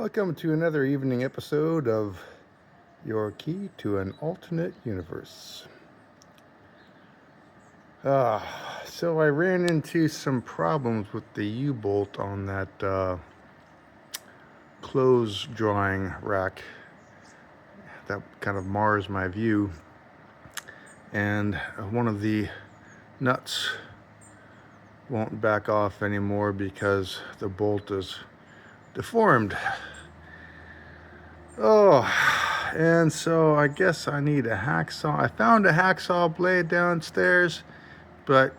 Welcome to another evening episode of Your Key to an Alternate Universe. So I ran into some problems with the U-bolt on that clothes drying rack that kind of mars my view, and one of the nuts won't back off anymore because the bolt is deformed. And so I guess I need a hacksaw. I found a hacksaw blade downstairs, but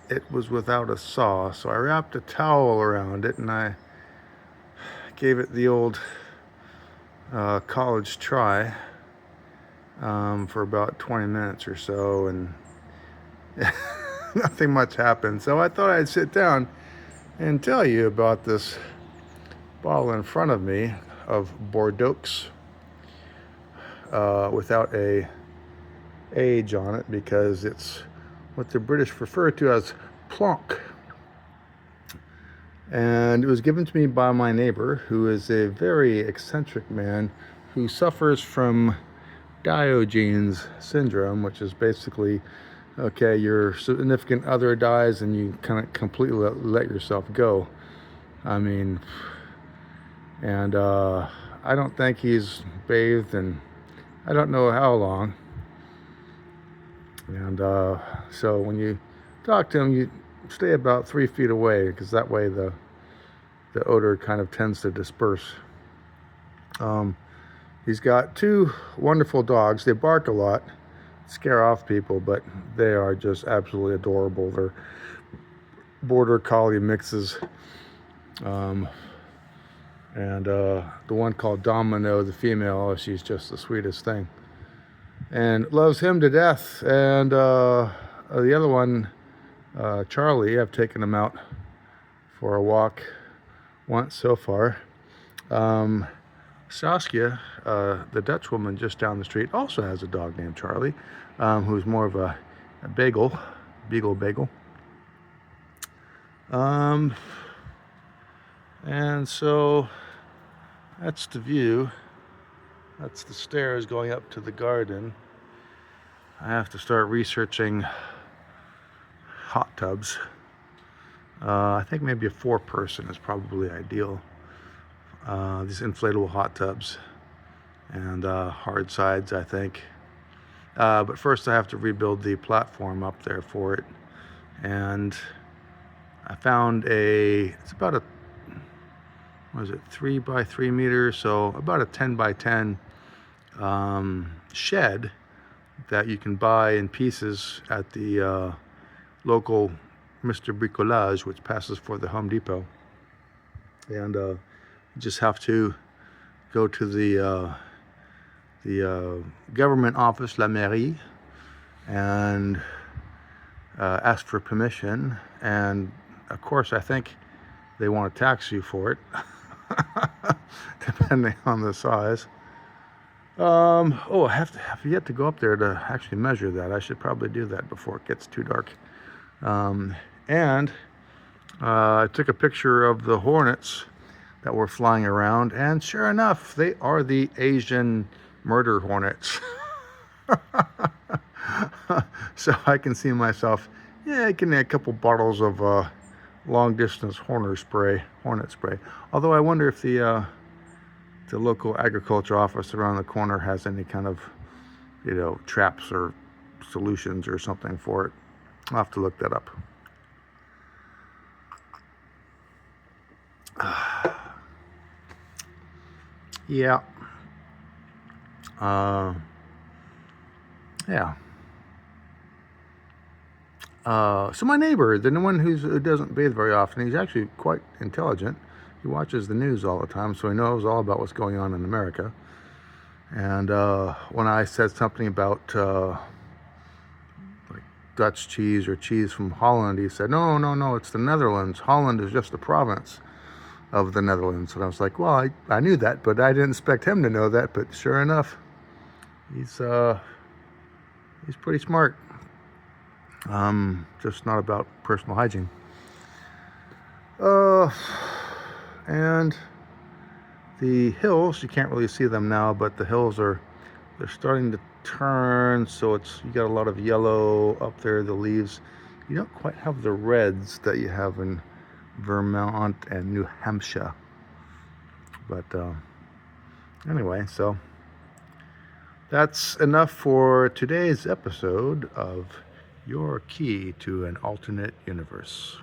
it was without a saw. So I wrapped a towel around it and I gave it the old college try for about 20 minutes or so, and nothing much happened. So I thought I'd sit down and tell you about this bottle in front of me of Bordeaux without a age on it, because it's what the British refer to as plonk. And it was given to me by my neighbor, who is a very eccentric man who suffers from Diogenes syndrome, which is basically, okay, your significant other dies and you kind of completely let yourself go. I mean, and I don't think he's bathed in I don't know how long. And so when you talk to him, you stay about 3 feet away, because that way the odor kind of tends to disperse. He's got two wonderful dogs. They bark a lot, scare off people, but they are just absolutely adorable. They're border collie mixes. And the one called Domino, the female, she's just the sweetest thing and loves him to death. And the other one, Charlie, I've taken him out for a walk once so far. Saskia, the Dutch woman just down the street, also has a dog named Charlie, who's more of a beagle. And so that's the view. That's the stairs going up to the garden. I have to start researching hot tubs. I think maybe a 4-person is probably ideal. These inflatable hot tubs and hard sides, I think. But first I have to rebuild the platform up there for it. And I found it's about a, 3 by 3 meters, so about a 10 by 10 shed that you can buy in pieces at the local Mr. Bricolage, which passes for the Home Depot. And you just have to go to the government office, la mairie, and ask for permission. And of course, I think they want to tax you for it, depending on the size. I have yet to go up there to actually measure that. I should probably do that before it gets too dark. And I took a picture of the hornets that were flying around, and sure enough, they are the Asian murder hornets. So I can see myself, getting a couple bottles of long distance hornet spray. Although I wonder if the local agriculture office around the corner has any kind of, traps or solutions or something for it. I'll have to look that up. Yeah. So my neighbor, the one who doesn't bathe very often, he's actually quite intelligent. He watches the news all the time, so he knows all about what's going on in America. And when I said something about like Dutch cheese or cheese from Holland, he said, no, it's the Netherlands. Holland is just a province of the Netherlands. And I was like, well, I knew that, but I didn't expect him to know that. But sure enough, he's pretty smart. Just not about personal hygiene. And The hills, you can't really see them now, but the hills they're starting to turn, so you got a lot of yellow up there, the leaves. You don't quite have the reds that you have in Vermont and New Hampshire. But anyway, so that's enough for today's episode of Your Key to an Alternate Universe.